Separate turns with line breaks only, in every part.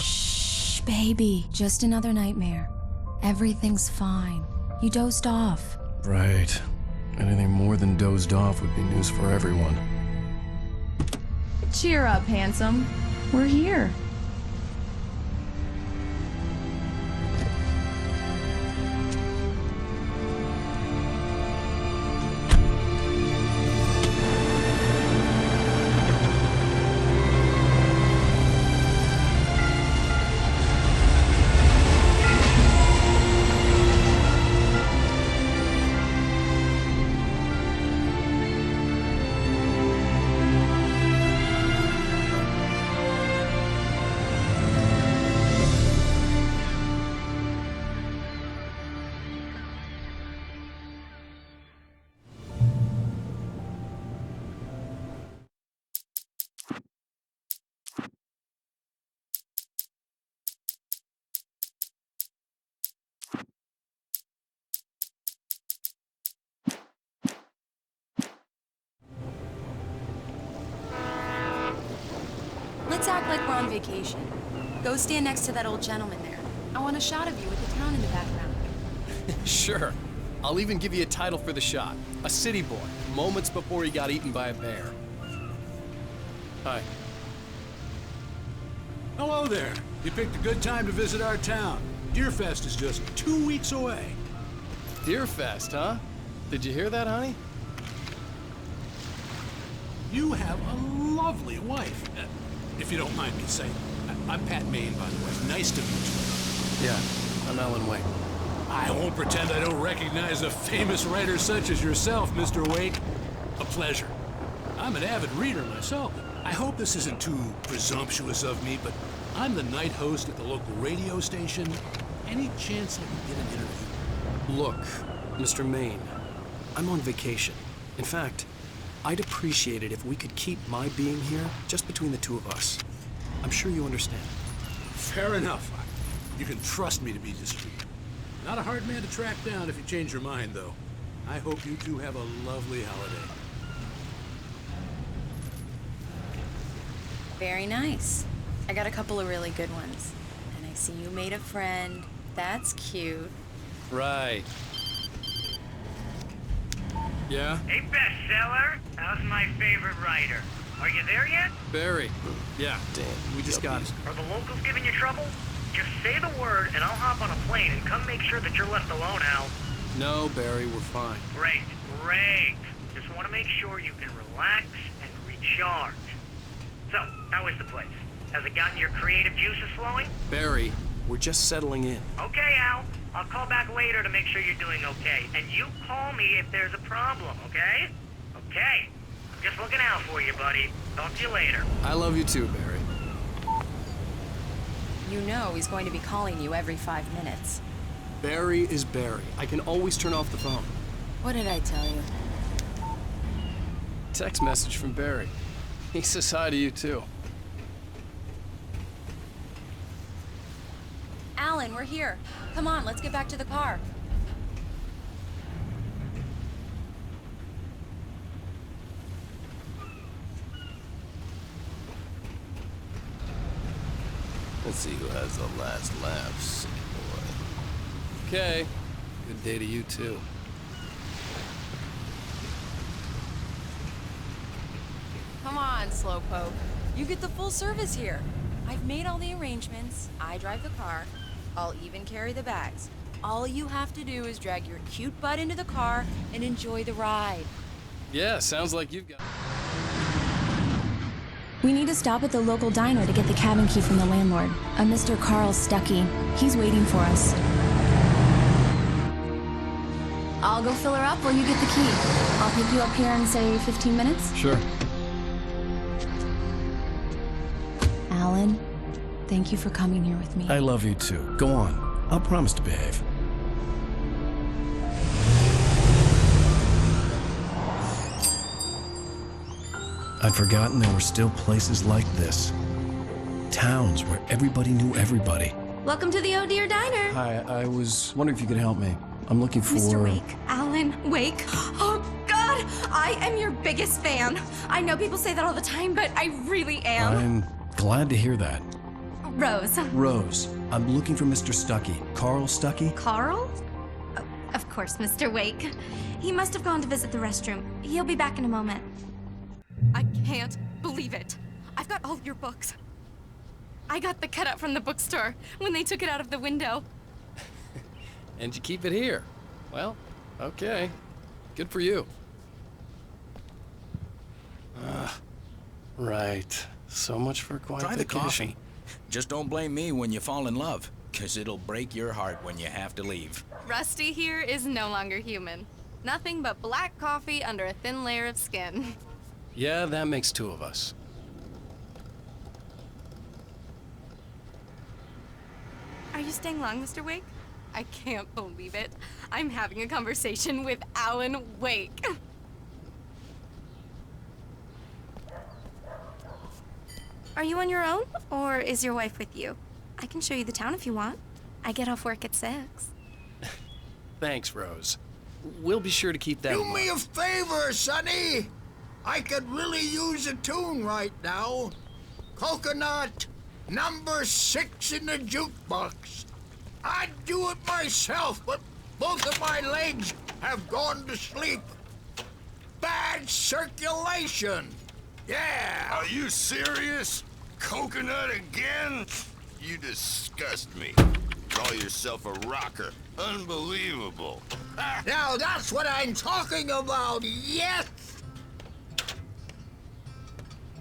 Shh, baby. Just another nightmare. Everything's fine. You dozed off.
Right. Anything more than dozed off would be news for everyone.
Cheer up, handsome. We're here.
Let's act like we're on vacation. Go stand next to that old gentleman there. I want a shot of you with the town in the background.
Sure. I'll even give you a title for the shot. A city boy, moments before he got eaten by a bear. Hi.
Hello there. You picked a good time to visit our town. Deerfest is just 2 weeks away.
Deerfest, huh? Did you hear that, honey?
You have a lovely wife. If you don't mind me saying. I'm Pat Maine, by the way. Nice to meet you.
Yeah, I'm Alan Wake.
I won't pretend I don't recognize a famous writer such as yourself, Mr. Wake. A pleasure. I'm an avid reader myself. I hope this isn't too presumptuous of me, but I'm the night host at the local radio station. Any chance I can get an interview?
Look, Mr. Maine, I'm on vacation. In fact, I'd appreciate it if we could keep my being here just between the two of us. I'm sure you understand.
Fair enough. You can trust me to be discreet. Not a hard man to track down if you change your mind, though. I hope you two have a lovely holiday.
Very nice. I got a couple of really good ones. And I see you made a friend. That's cute.
Right. Yeah?
Hey, bestseller. How's my favorite writer? Are you there yet?
Barry. Yeah. Damn. We just got it.
Are the locals giving you trouble? Just say the word and I'll hop on a plane and come make sure that you're left alone, Al.
No, Barry, we're fine.
Great, great. Just want to make sure you can relax and recharge. So, how is the place? Has it gotten your creative juices flowing?
Barry, we're just settling in.
Okay, Al. I'll call back later to make sure you're doing okay. And you call me if there's a problem, okay? Okay. I'm just looking out for you, buddy. Talk to you later.
I love you too, Barry.
You know he's going to be calling you every 5 minutes.
Barry is Barry. I can always turn off the phone.
What did I tell you?
Text message from Barry. He says hi to you too.
Alan, we're here. Come on, let's get back to the car.
Let's see who has the last laugh, city boy. Okay. Good day to you too.
Come on, Slowpoke. You get the full service here. I've made all the arrangements. I drive the car. I'll even carry the bags. All you have to do is drag your cute butt into the car and enjoy the ride.
Yeah, sounds like you've got...
We need to stop at the local diner to get the cabin key from the landlord, a Mr. Carl Stuckey. He's waiting for us. I'll go fill her up while you get the key. I'll pick you up here in, say, 15 minutes?
Sure.
Alan, thank you for coming here with me.
I love you too. Go on. I'll promise to behave. I'd forgotten there were still places like this. Towns where everybody knew everybody.
Welcome to the Oh Dear Diner.
Hi, I was wondering if you could help me. I'm looking for...
Mr. Wake. Alan Wake. Oh, God! I am your biggest fan. I know people say that all the time, but I really am.
I'm glad to hear that.
Rose.
Rose, I'm looking for Mr. Stuckey. Carl Stuckey?
Carl? Oh, of course, Mr. Wake. He must have gone to visit the restroom. He'll be back in a moment.
I can't believe it. I've got all your books. I got the cutout from the bookstore when they took it out of the window.
And you keep it here. Well, okay. Good for you. Right. So much for quiet
Try the
vacation.
coffee. Just don't blame me when you fall in love, 'cause it'll break your heart when you have to leave.
Rusty here is no longer human. Nothing but black coffee under a thin layer of skin.
Yeah, that makes two of us.
Are you staying long, Mr. Wake? I can't believe it. I'm having a conversation with Alan Wake. Are you on your own, or is your wife with you? I can show you the town if you want. I get off work at 6.
Thanks, Rose. We'll be sure to keep that in
Do
mind.
me a favor, Sonny. I could really use a tune right now. Coconut, number 6 in the jukebox. I'd do it myself, but both of my legs have gone to sleep. Bad circulation. Yeah.
Are you serious? Coconut again? You disgust me. Call yourself a rocker. Unbelievable.
Now that's what I'm talking about, yes!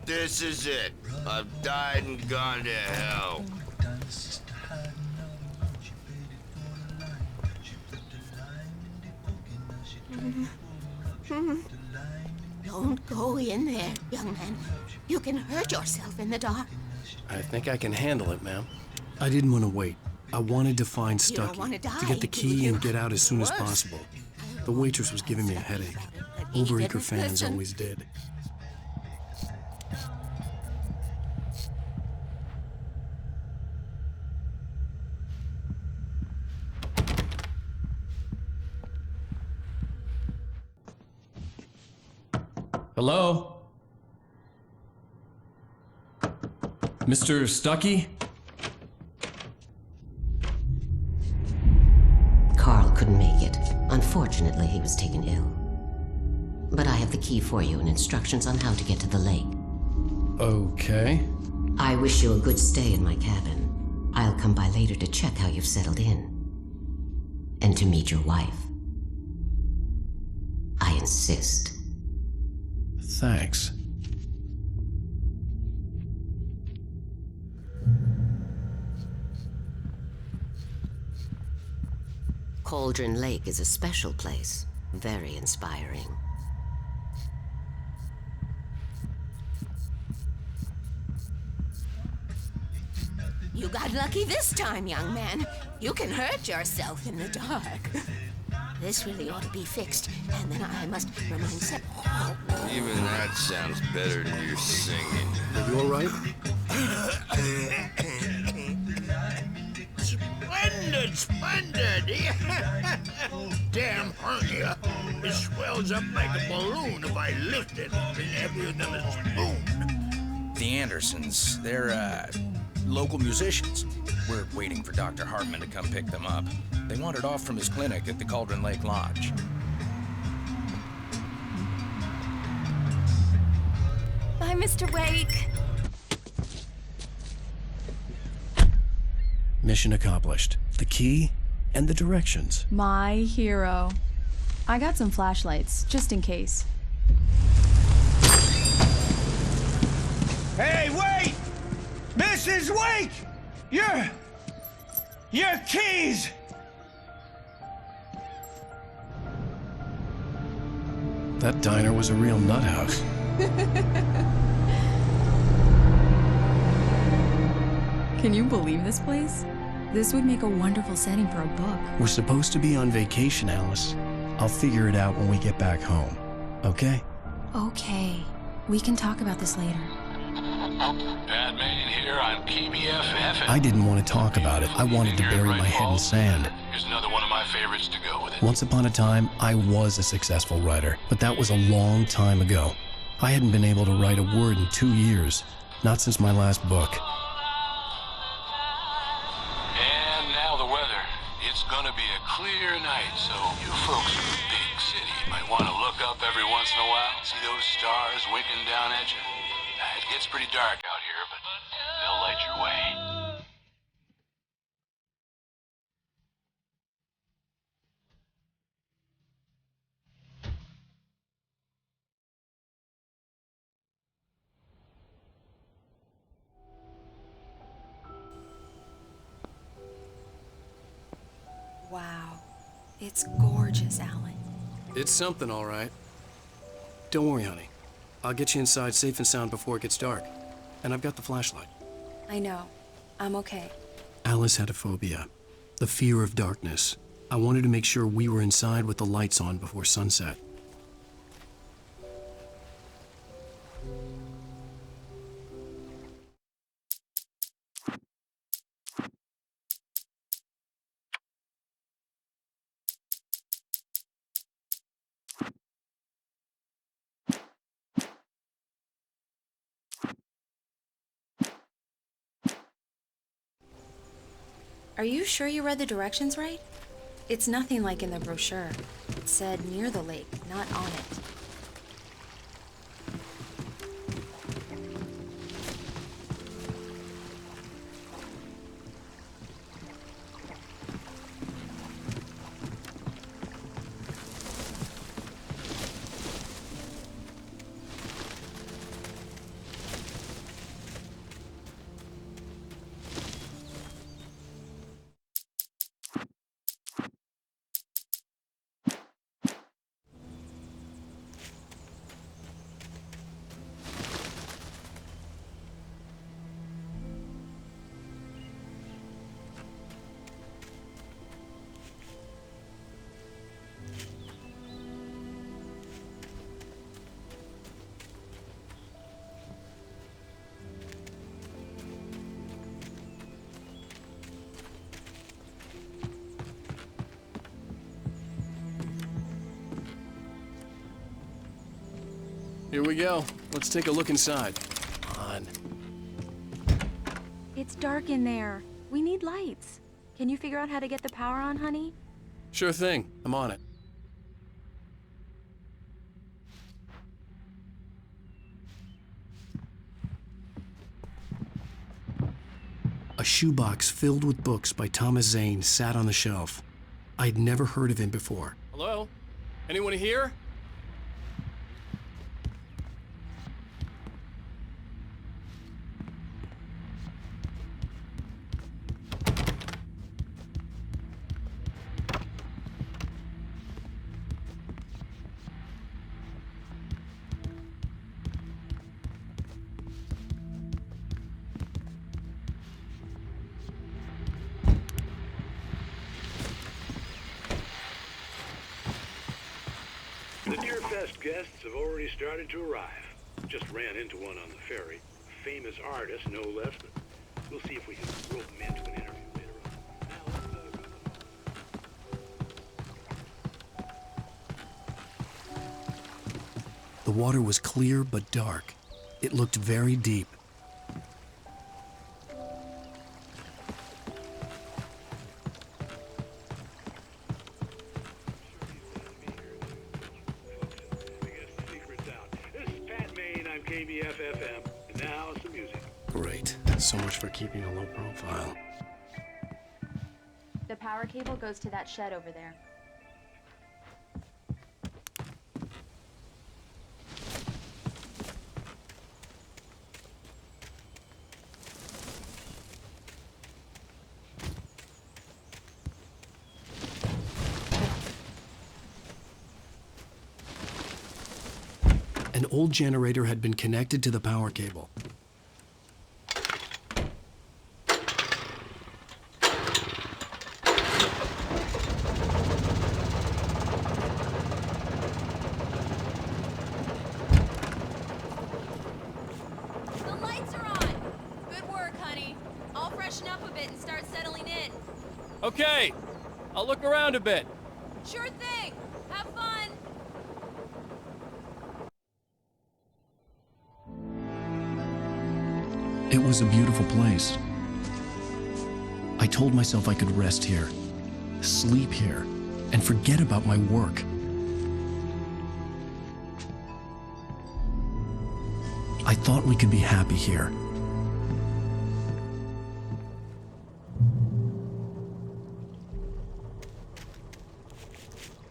This is it. I've died and gone to hell.
Don't go in there, young man. You can hurt yourself in the dark.
I think I can handle it, ma'am. I didn't want to wait. I wanted to find
You don't
Stuckey,
wanna die,
to get the
do
key
you?
and get out as soon as
Worse.
possible. The waitress was giving me a headache.
He
Overacre
didn't
fans
listen.
always did.
Hello? Mr. Stuckey?
Carl couldn't make it. Unfortunately, he was taken ill. But I have the key for you and instructions on how to get to the lake.
Okay.
I wish you a good stay in my cabin. I'll come by later to check how you've settled in. And to meet your wife. I insist.
Thanks.
Cauldron Lake is a special place. Very inspiring. You got lucky this time, young man. You can hurt yourself in the dark. This really ought to be fixed, and then I must remind Sep.
Even that sounds better than your singing.
Are you all right?
Splendid, splendid! Damn hernia. It swells up like a balloon if I lift it. It's heavier than a spoon.
The Andersons, they're, local musicians. We're waiting for Dr. Hartman to come pick them up. They wandered off from his clinic at the Cauldron Lake Lodge.
Bye, Mr. Wake.
Mission accomplished. The key and the directions.
My hero. I got some flashlights, just in case.
Hey, wait! Mrs. Wake! Your keys!
That diner was a real nut house.
Can you believe this place? This would make a wonderful setting for a book.
We're supposed to be on vacation, Alice. I'll figure it out when we get back home. Okay?
Okay. We can talk about this later.
Batman here on PBF.
I didn't want to talk about it. I wanted to bury my head in sand.
Here's another one of my favorites to go with it.
Once upon a time, I was a successful writer, but that was a long time ago. I hadn't been able to write a word in 2 years, not since my last book.
clear night, so you folks in the big city might want to look up every once in a while, see those stars winking down at you. It gets pretty dark out here, but they'll light your way.
Wow. It's gorgeous, Alan.
It's something, all right. Don't worry, honey. I'll get you inside safe and sound before it gets dark. And I've got the flashlight.
I know. I'm okay.
Alice had a phobia. The fear of darkness. I wanted to make sure we were inside with the lights on before sunset.
Are you sure you read the directions right? It's nothing like in the brochure. It said near the lake, not on it.
Here we go. Let's take a look inside. Come on.
It's dark in there. We need lights. Can you figure out how to get the power on, honey?
Sure thing. I'm on it. A shoebox filled with books by Thomas Zane sat on the shelf. I'd never heard of him before. Hello? Anyone here?
The Deer Fest guests have already started to arrive. Just ran into one on the ferry. Famous artist, no less. But we'll see if we can rope him into an interview later on.
The water was clear but dark. It looked very deep.
FFM, and now some music.
Great. So much for keeping a low profile.
The power cable goes to that shed over there.
An old generator had been connected to the power cable.
The lights are on! Good work, honey. I'll freshen up a bit and start settling in.
Okay, I'll look around a bit.
Sure thing! Have fun!
It was a beautiful place. I told myself I could rest here, sleep here, and forget about my work. I thought we could be happy here.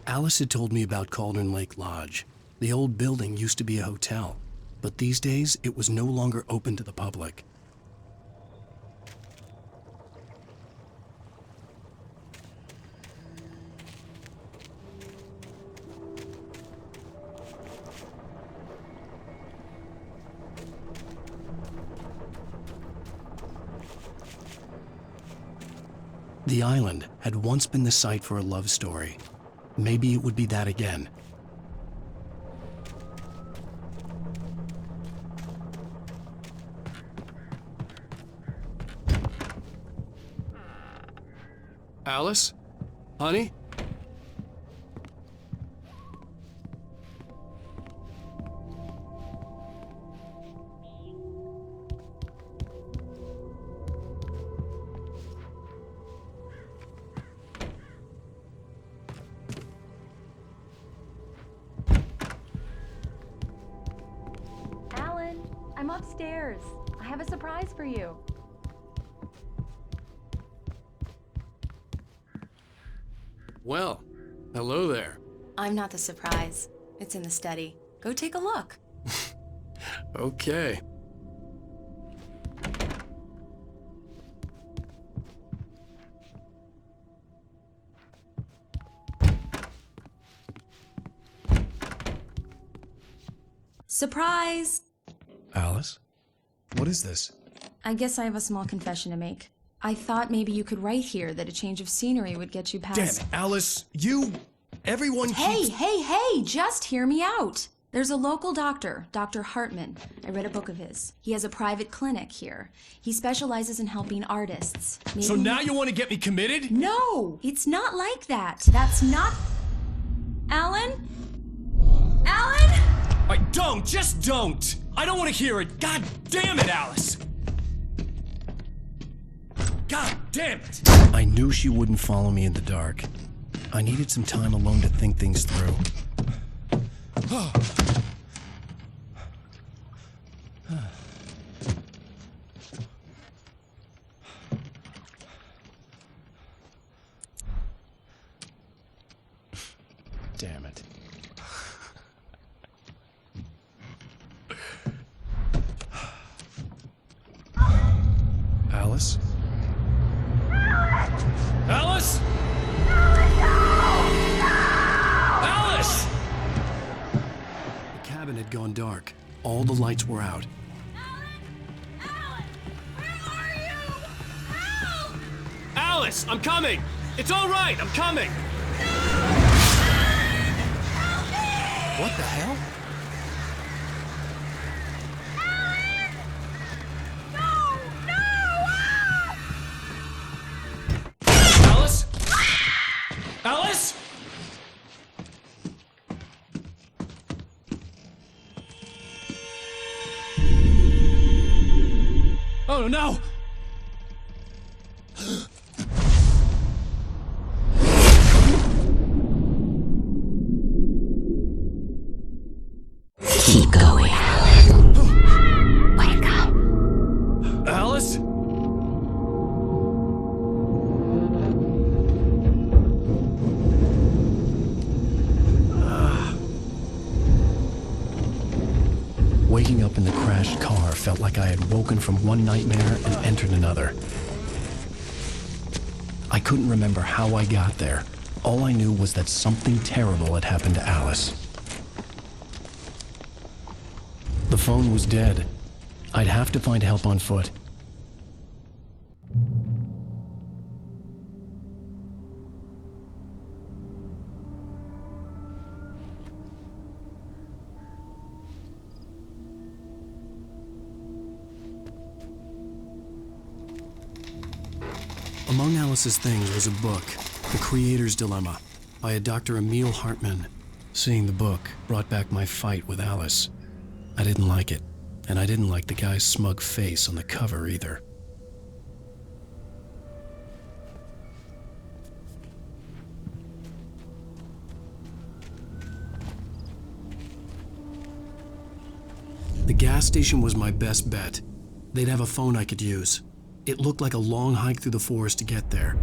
Alice had told me about Cauldron Lake Lodge. The old building used to be a hotel, but these days it was no longer open to the public. The island had once been the site for a love story. Maybe it would be that again. Alice? Honey?
I'm upstairs. I have a surprise for you.
Well, hello there.
I'm not the surprise. It's in the study. Go take a look.
Okay.
Surprise!
Alice? What is this?
I guess I have a small confession to make. I thought maybe you could write here that a change of scenery would get you past—
Damn it, Alice! Everyone keeps—
Hey, just hear me out! There's a local doctor, Dr. Hartman. I read a book of his. He has a private clinic here. He specializes in helping artists.
So now you want to get me committed?
No! It's not like that. That's not— Alan? Alan?
Just don't! I don't want to hear it! God damn it, Alice! God damn it!
I knew she wouldn't follow me in the dark. I needed some time alone to think things through. Damn it. Alice?
Alice? Alice!
The cabin had gone dark. All the lights were out.
Alice, I'm coming! It's all right, I'm coming!
What the hell?
Alice? Alice? Oh no!
Keep going. Wake up.
Alice?
Waking up in the crashed car felt like I had woken from one nightmare and entered another. I couldn't remember how I got there. All I knew was that something terrible had happened to Alice. The phone was dead. I'd have to find help on foot. Among Alice's things was a book, The Creator's Dilemma, by a Dr. Emil Hartman. Seeing the book brought back my fight with Alice. I didn't like it, and I didn't like the guy's smug face on the cover either. The gas station was my best bet. They'd have a phone I could use. It looked like a long hike through the forest to get there.